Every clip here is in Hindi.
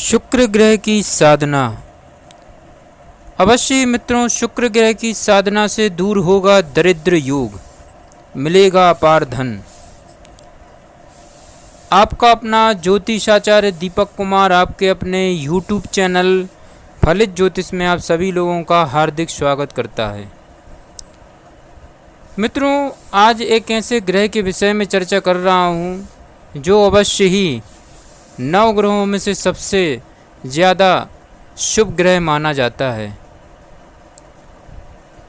शुक्र ग्रह की साधना। अवश्य मित्रों, शुक्र ग्रह की साधना से दूर होगा दरिद्र योग, मिलेगा अपार धन। आपका अपना ज्योतिषाचार्य दीपक कुमार आपके अपने YouTube चैनल फलित ज्योतिष में आप सभी लोगों का हार्दिक स्वागत करता है। मित्रों, आज एक ऐसे ग्रह के विषय में चर्चा कर रहा हूँ जो अवश्य ही 9 ग्रहों में से सबसे ज़्यादा शुभ ग्रह माना जाता है।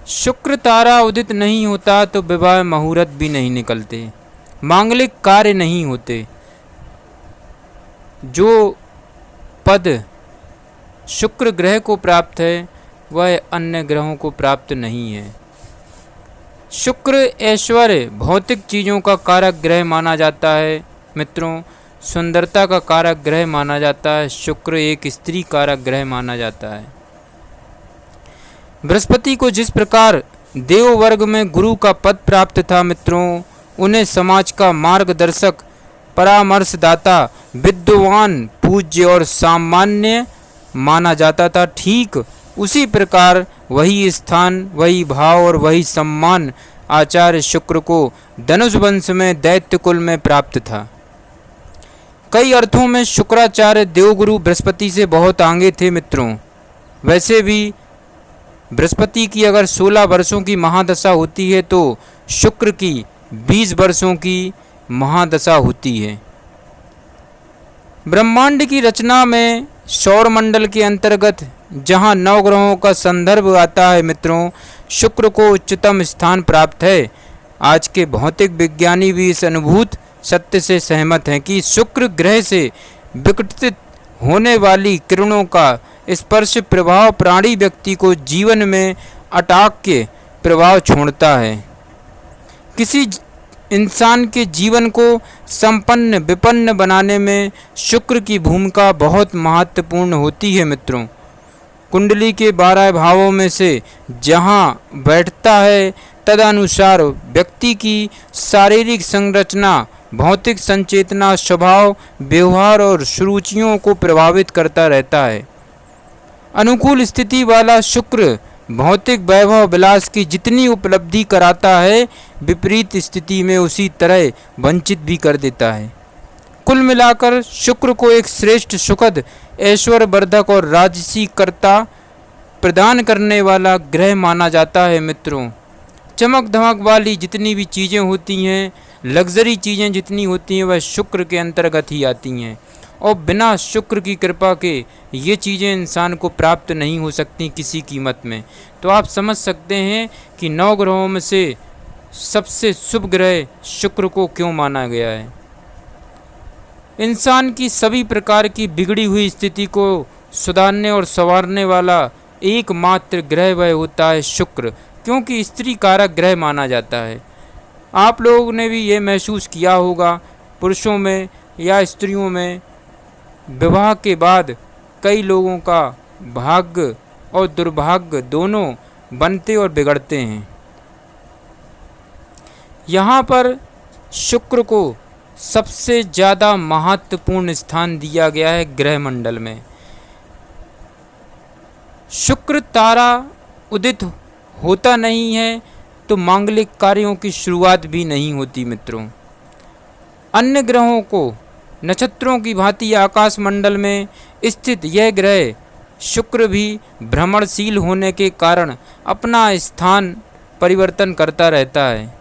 शुक्र तारा उदित नहीं होता तो विवाह मुहूर्त भी नहीं निकलते, मांगलिक कार्य नहीं होते। जो पद शुक्र ग्रह को प्राप्त है वह अन्य ग्रहों को प्राप्त नहीं है। शुक्र ऐश्वर्य भौतिक चीज़ों का कारक ग्रह माना जाता है। मित्रों, सुंदरता का कारक ग्रह माना जाता है। शुक्र एक स्त्री कारक ग्रह माना जाता है। बृहस्पति को जिस प्रकार देव वर्ग में गुरु का पद प्राप्त था, मित्रों, उन्हें समाज का मार्गदर्शक, परामर्शदाता, विद्वान, पूज्य और सामान्य माना जाता था। ठीक उसी प्रकार वही स्थान, वही भाव और वही सम्मान आचार्य शुक्र को धनुष वंश में दैत्य कुल में प्राप्त था। कई अर्थों में शुक्राचार्य देवगुरु बृहस्पति से बहुत आगे थे। मित्रों, वैसे भी बृहस्पति की अगर 16 वर्षों की महादशा होती है तो शुक्र की 20 वर्षों की महादशा होती है। ब्रह्मांड की रचना में सौर मंडल के अंतर्गत जहां 9 ग्रहों का संदर्भ आता है, मित्रों, शुक्र को उच्चतम स्थान प्राप्त है। आज के भौतिक विज्ञानी भी इस अनुभूत सत्य से सहमत हैं कि शुक्र ग्रह से विकटित होने वाली किरणों का स्पर्श प्रभाव प्राणी व्यक्ति को जीवन में अटाक के प्रभाव छोड़ता है। किसी इंसान के जीवन को संपन्न विपन्न बनाने में शुक्र की भूमिका बहुत महत्वपूर्ण होती है। मित्रों, कुंडली के 12 भावों में से जहां बैठता है तदनुसार व्यक्ति की शारीरिक संरचना, भौतिक संचेतना, स्वभाव, व्यवहार और सुरुचियों को प्रभावित करता रहता है। अनुकूल स्थिति वाला शुक्र भौतिक वैभव विलास की जितनी उपलब्धि कराता है, विपरीत स्थिति में उसी तरह वंचित भी कर देता है। कुल मिलाकर शुक्र को एक श्रेष्ठ, सुखद, ऐश्वर्यवर्धक और राजसी कर्ता प्रदान करने वाला ग्रह माना जाता है। मित्रों, चमक धमक वाली जितनी भी चीज़ें होती हैं, लग्जरी चीज़ें जितनी होती हैं, वह शुक्र के अंतर्गत ही आती हैं और बिना शुक्र की कृपा के ये चीज़ें इंसान को प्राप्त नहीं हो सकती किसी कीमत में। तो आप समझ सकते हैं कि 9 ग्रहों में से सबसे शुभ ग्रह शुक्र को क्यों माना गया है। इंसान की सभी प्रकार की बिगड़ी हुई स्थिति को सुधारने और संवारने वाला एकमात्र ग्रह वह होता है शुक्र, क्योंकि स्त्री कारक ग्रह माना जाता है। आप लोगों ने भी ये महसूस किया होगा, पुरुषों में या स्त्रियों में विवाह के बाद कई लोगों का भाग्य और दुर्भाग्य दोनों बनते और बिगड़ते हैं। यहाँ पर शुक्र को सबसे ज़्यादा महत्वपूर्ण स्थान दिया गया है ग्रह मंडल में। शुक्र तारा उदित होता नहीं है तो मांगलिक कार्यों की शुरुआत भी नहीं होती। मित्रों, अन्य ग्रहों को नक्षत्रों की भांति आकाश मंडल में स्थित यह ग्रह शुक्र भी भ्रमणशील होने के कारण अपना स्थान परिवर्तन करता रहता है।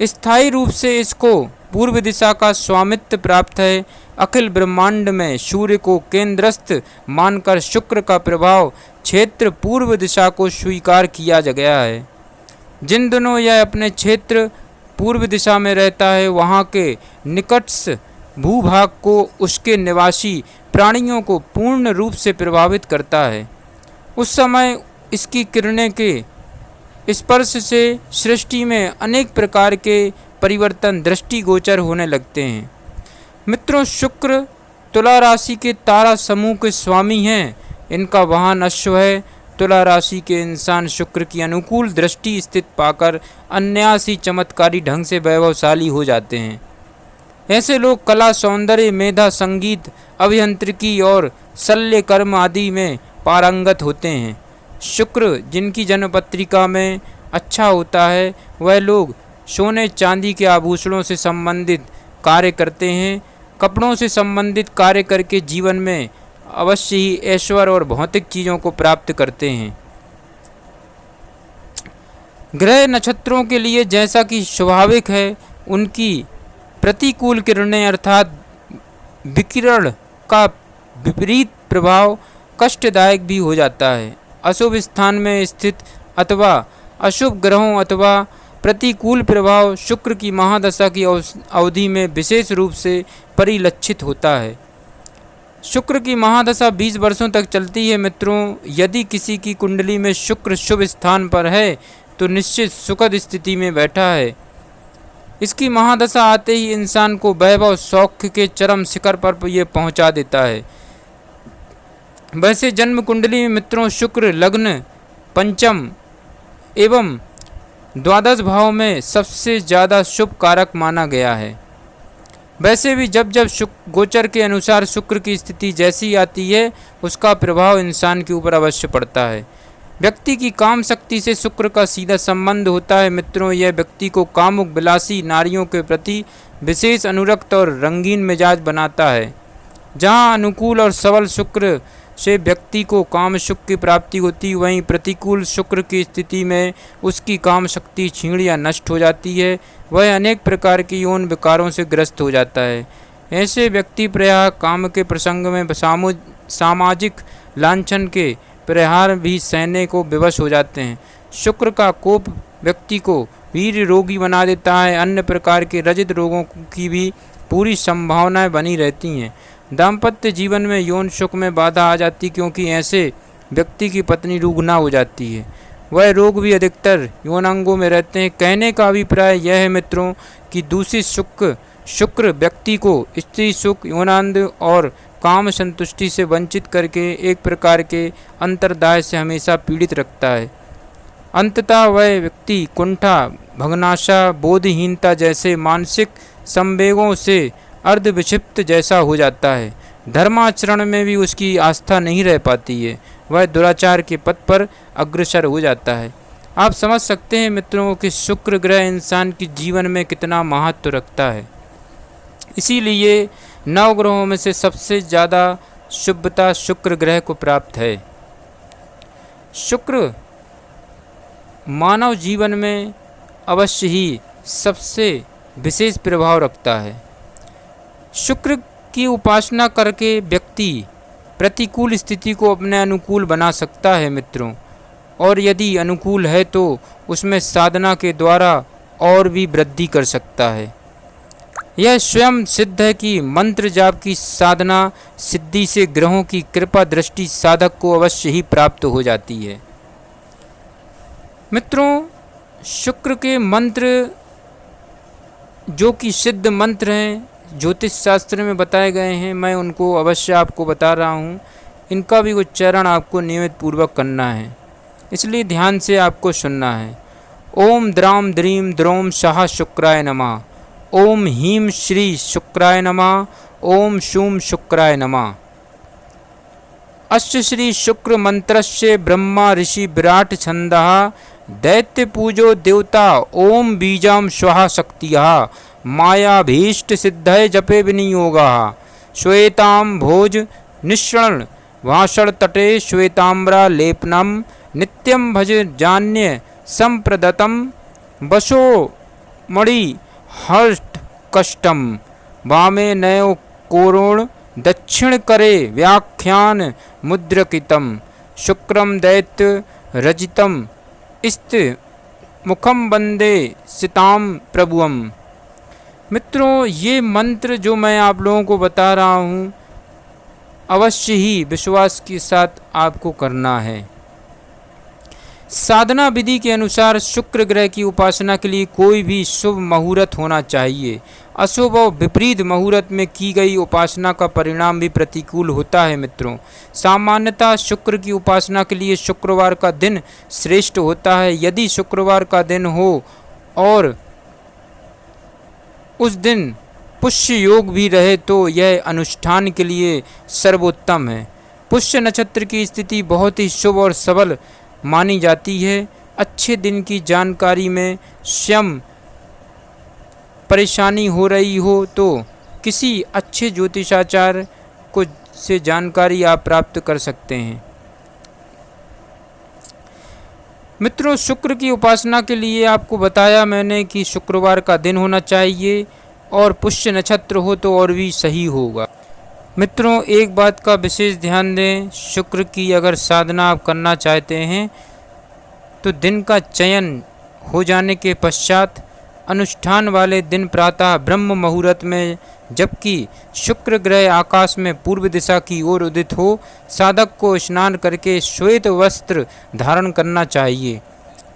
स्थायी रूप से इसको पूर्व दिशा का स्वामित्व प्राप्त है। अखिल ब्रह्मांड में सूर्य को केंद्रस्थ मानकर शुक्र का प्रभाव क्षेत्र पूर्व दिशा को स्वीकार किया गया है। जिन दिनों यह अपने क्षेत्र पूर्व दिशा में रहता है, वहाँ के निकटस्थ भूभाग को उसके निवासी प्राणियों को पूर्ण रूप से प्रभावित करता है। उस समय इसकी किरणें के स्पर्श से सृष्टि में अनेक प्रकार के परिवर्तन दृष्टिगोचर होने लगते हैं। मित्रों, शुक्र तुला राशि के तारा समूह के स्वामी हैं। इनका वाहन अश्व है। तुला राशि के इंसान शुक्र की अनुकूल दृष्टि स्थित पाकर अन्यासी चमत्कारी ढंग से वैभवशाली हो जाते हैं। ऐसे लोग कला, सौंदर्य, मेधा, संगीत, अभियांत्रिकी और शल्य कर्म आदि में पारंगत होते हैं। शुक्र जिनकी जन्म पत्रिका में अच्छा होता है, वह लोग सोने चांदी के आभूषणों से संबंधित कार्य करते हैं। कपड़ों से संबंधित कार्य करके जीवन में अवश्य ही ऐश्वर्य और भौतिक चीज़ों को प्राप्त करते हैं। ग्रह नक्षत्रों के लिए जैसा कि स्वाभाविक है, उनकी प्रतिकूल किरणें अर्थात विकिरण का विपरीत प्रभाव कष्टदायक भी हो जाता है। अशुभ स्थान में स्थित अथवा अशुभ ग्रहों अथवा प्रतिकूल प्रभाव शुक्र की महादशा की अवधि में विशेष रूप से परिलक्षित होता है। शुक्र की महादशा 20 वर्षों तक चलती है मित्रों। यदि किसी की कुंडली में शुक्र शुभ स्थान पर है तो निश्चित सुखद स्थिति में बैठा है। इसकी महादशा आते ही इंसान को वैभव सौख्य के चरम शिखर पर यह पहुंचा देता है। वैसे जन्म कुंडली में मित्रों शुक्र लग्न, पंचम एवं द्वादश भाव में सबसे ज़्यादा शुभ कारक माना गया है। वैसे भी जब जब गोचर के अनुसार शुक्र की स्थिति जैसी आती है, उसका प्रभाव इंसान के ऊपर अवश्य पड़ता है। व्यक्ति की काम शक्ति से शुक्र का सीधा संबंध होता है मित्रों। यह व्यक्ति को कामुक विलासी नारियों के प्रति विशेष अनुरक्त और रंगीन मिजाज बनाता है। जहाँ अनुकूल और सबल शुक्र से व्यक्ति को काम सुख की प्राप्ति होती, वहीं प्रतिकूल शुक्र की स्थिति में उसकी काम शक्ति क्षीण या नष्ट हो जाती है। वह अनेक प्रकार की यौन विकारों से ग्रस्त हो जाता है। ऐसे व्यक्ति प्रायः काम के प्रसंग में सामाजिक लांछन के प्रहार भी सहने को विवश हो जाते हैं। शुक्र का कोप व्यक्ति को वीर रोगी बना देता है। अन्य प्रकार के रजित रोगों की भी पूरी संभावनाएं बनी रहती हैं। दाम्पत्य जीवन में यौन सुख में बाधा आ जाती, क्योंकि ऐसे व्यक्ति की पत्नी रुग्ना हो जाती है। वह रोग भी अधिकतर यौनांगों में रहते हैं। कहने का अभिप्राय यह है मित्रों कि दूषित शुक्र व्यक्ति को स्त्री सुख, यौनांद और काम संतुष्टि से वंचित करके एक प्रकार के अंतर्दाय से हमेशा पीड़ित रखता है। अंततः वह व्यक्ति कुंठा, भग्नाशा, बोधहीनता जैसे मानसिक संवेगों से अर्धविक्षिप्त जैसा हो जाता है। धर्माचरण में भी उसकी आस्था नहीं रह पाती है। वह दुराचार के पथ पर अग्रसर हो जाता है। आप समझ सकते हैं मित्रों कि शुक्र ग्रह इंसान के जीवन में कितना महत्व रखता है। इसीलिए 9 ग्रहों में से सबसे ज़्यादा शुभता शुक्र ग्रह को प्राप्त है। शुक्र मानव जीवन में अवश्य ही सबसे विशेष प्रभाव रखता है। शुक्र की उपासना करके व्यक्ति प्रतिकूल स्थिति को अपने अनुकूल बना सकता है मित्रों, और यदि अनुकूल है तो उसमें साधना के द्वारा और भी वृद्धि कर सकता है। यह स्वयं सिद्ध है कि मंत्र जाप की साधना सिद्धि से ग्रहों की कृपा दृष्टि साधक को अवश्य ही प्राप्त हो जाती है। मित्रों, शुक्र के मंत्र जो कि सिद्ध मंत्र हैं, ज्योतिष शास्त्र में बताए गए हैं, मैं उनको अवश्य आपको बता रहा हूँ। इनका भी उच्चारण आपको नियमित पूर्वक करना है, इसलिए ध्यान से आपको सुनना है। ओम द्राम द्रीम द्रोम शाह शुक्राय नमः। ओम हीम श्री शुक्राय नमः। ओम शूम शुक्राय नमः। अस्य श्री शुक्र मंत्रस्य ब्रह्मा ऋषि विराट छंदः दैत्य पूजो देवता ओम बीजाम स्वाहा शक्तिः मायाभीष्ट सिद्धय जपे विनियोगा। श्वेतां भोज निष्ण भाषण तटे श्वेताम्रा लेपनम नित्यं भज जान्य संप्रदतम वशो मणि हर्ष कष्टम वामे नयो कोरोण दक्षिण करे व्याख्यान मुद्रकितम शुक्रम दैत्य रजितम इस्त मुखम वंदे सिताम प्रभुअम। मित्रों, ये मंत्र जो मैं आप लोगों को बता रहा हूँ, अवश्य ही विश्वास के साथ आपको करना है। साधना विधि के अनुसार शुक्र ग्रह की उपासना के लिए कोई भी शुभ मुहूर्त होना चाहिए। अशुभ और विपरीत मुहूर्त में की गई उपासना का परिणाम भी प्रतिकूल होता है। मित्रों, सामान्यतः शुक्र की उपासना के लिए शुक्रवार का दिन श्रेष्ठ होता है। यदि शुक्रवार का दिन हो और उस दिन पुष्य योग भी रहे तो यह अनुष्ठान के लिए सर्वोत्तम है। पुष्य नक्षत्र की स्थिति बहुत ही शुभ और सबल मानी जाती है। अच्छे दिन की जानकारी में स्वयं परेशानी हो रही हो तो किसी अच्छे ज्योतिषाचार्य को से जानकारी आप प्राप्त कर सकते हैं। मित्रों, शुक्र की उपासना के लिए आपको बताया मैंने कि शुक्रवार का दिन होना चाहिए और पुष्य नक्षत्र हो तो और भी सही होगा। मित्रों, एक बात का विशेष ध्यान दें, शुक्र की अगर साधना आप करना चाहते हैं तो दिन का चयन हो जाने के पश्चात अनुष्ठान वाले दिन प्रातः ब्रह्म मुहूर्त में, जबकि शुक्र ग्रह आकाश में पूर्व दिशा की ओर उदित हो, साधक को स्नान करके श्वेत वस्त्र धारण करना चाहिए।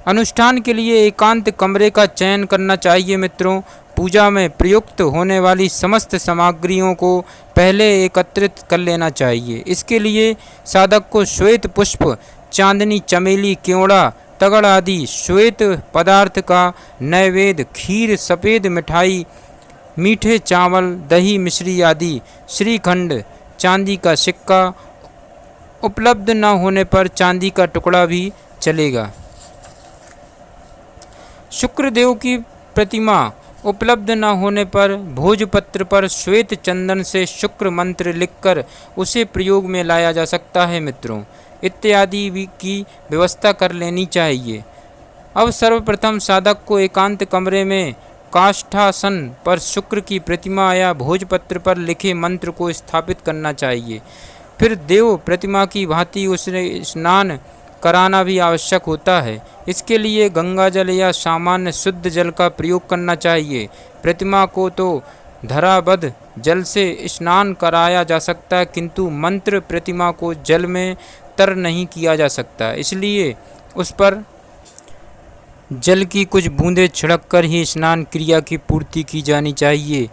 अनुष्ठान के लिए एकांत कमरे का चयन करना चाहिए। मित्रों, पूजा में प्रयुक्त होने वाली समस्त सामग्रियों को पहले एकत्रित कर लेना चाहिए। इसके लिए साधक को श्वेत पुष्प, चांदनी, चमेली, केवड़ा, तगड़ आदि श्वेत पदार्थ का नैवेद्य, खीर, सफ़ेद मिठाई, मीठे चावल, दही, मिश्री आदि, श्रीखंड, चांदी का सिक्का, उपलब्ध न होने पर चांदी का टुकड़ा भी चलेगा। शुक्रदेव की प्रतिमा उपलब्ध न होने पर भोजपत्र पर श्वेत चंदन से शुक्र मंत्र लिखकर उसे प्रयोग में लाया जा सकता है। मित्रों, इत्यादि की व्यवस्था कर लेनी चाहिए। अब सर्वप्रथम साधक को एकांत कमरे में काष्ठासन पर शुक्र की प्रतिमा या भोजपत्र पर लिखे मंत्र को स्थापित करना चाहिए। फिर देव प्रतिमा की भांति उसे स्नान कराना भी आवश्यक होता है। इसके लिए गंगा जल या सामान्य शुद्ध जल का प्रयोग करना चाहिए। प्रतिमा को तो धराबद्ध जल से स्नान कराया जा सकता है, किंतु मंत्र प्रतिमा को जल में तर नहीं किया जा सकता, इसलिए उस पर जल की कुछ बूंदें छिड़ककर ही स्नान क्रिया की पूर्ति की जानी चाहिए।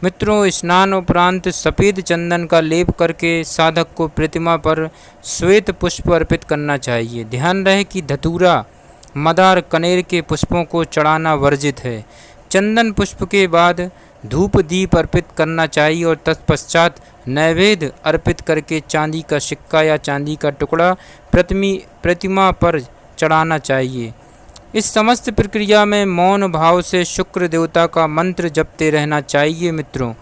मित्रों, स्नान उपरांत सफ़ेद चंदन का लेप करके साधक को प्रतिमा पर श्वेत पुष्प अर्पित करना चाहिए। ध्यान रहे कि धतूरा, मदार, कनेर के पुष्पों को चढ़ाना वर्जित है। चंदन पुष्प के बाद धूप दीप अर्पित करना चाहिए और तत्पश्चात नैवेद्य अर्पित करके चांदी का सिक्का या चांदी का टुकड़ा प्रतिमा पर चढ़ाना चाहिए। इस समस्त प्रक्रिया में मौन भाव से शुक्र देवता का मंत्र जपते रहना चाहिए। मित्रों,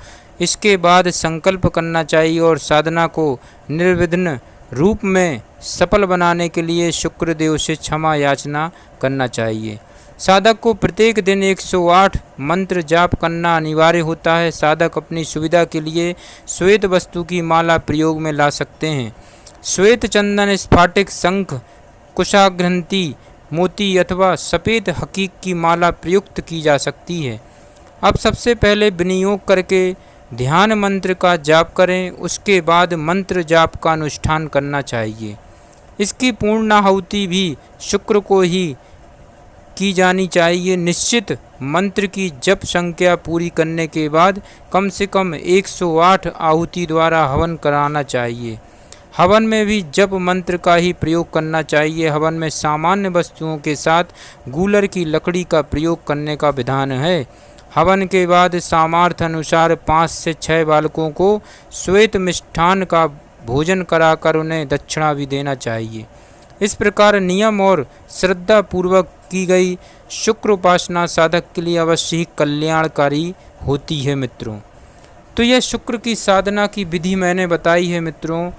इसके बाद संकल्प करना चाहिए और साधना को निर्विघ्न रूप में सफल बनाने के लिए शुक्र देव से क्षमा याचना करना चाहिए। साधक को प्रत्येक दिन 108 मंत्र जाप करना अनिवार्य होता है। साधक अपनी सुविधा के लिए श्वेत वस्तु की माला प्रयोग में ला सकते हैं। श्वेत चंदन, स्फाटिक, शंख, कुशाग्रंथि, मोती अथवा सफ़ेद हकीक की माला प्रयुक्त की जा सकती है। अब सबसे पहले विनियोग करके ध्यान मंत्र का जाप करें, उसके बाद मंत्र जाप का अनुष्ठान करना चाहिए। इसकी पूर्णाहुति भी शुक्र को ही की जानी चाहिए। निश्चित मंत्र की जप संख्या पूरी करने के बाद कम से कम 108 आहुति द्वारा हवन कराना चाहिए। हवन में भी जप मंत्र का ही प्रयोग करना चाहिए। हवन में सामान्य वस्तुओं के साथ गूलर की लकड़ी का प्रयोग करने का विधान है। हवन के बाद सामर्थ्य अनुसार 5 से 6 बालकों को श्वेत मिष्ठान का भोजन कराकर उन्हें दक्षिणा भी देना चाहिए। इस प्रकार नियम और श्रद्धा पूर्वक की गई शुक्र उपासना साधक के लिए अवश्य ही कल्याणकारी होती है। मित्रों, तो यह शुक्र की साधना की विधि मैंने बताई है। मित्रों,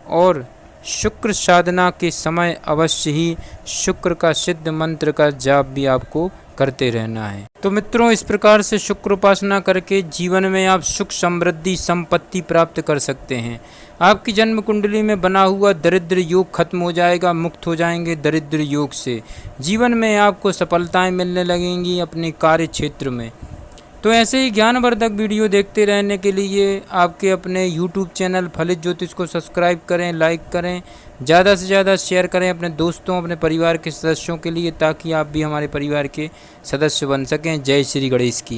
और शुक्र साधना के समय अवश्य ही शुक्र का सिद्ध मंत्र का जाप भी आपको करते रहना है। तो मित्रों, इस प्रकार से शुक्र उपासना करके जीवन में आप सुख, समृद्धि, संपत्ति प्राप्त कर सकते हैं। आपकी जन्म कुंडली में बना हुआ दरिद्र योग खत्म हो जाएगा, मुक्त हो जाएंगे दरिद्र योग से। जीवन में आपको सफलताएं मिलने लगेंगी अपने कार्य क्षेत्र में। तो ऐसे ही ज्ञानवर्धक वीडियो देखते रहने के लिए आपके अपने YouTube चैनल फलित ज्योतिष को सब्सक्राइब करें, लाइक करें, ज़्यादा से ज़्यादा शेयर करें अपने दोस्तों, अपने परिवार के सदस्यों के लिए, ताकि आप भी हमारे परिवार के सदस्य बन सकें। जय श्री गणेश की।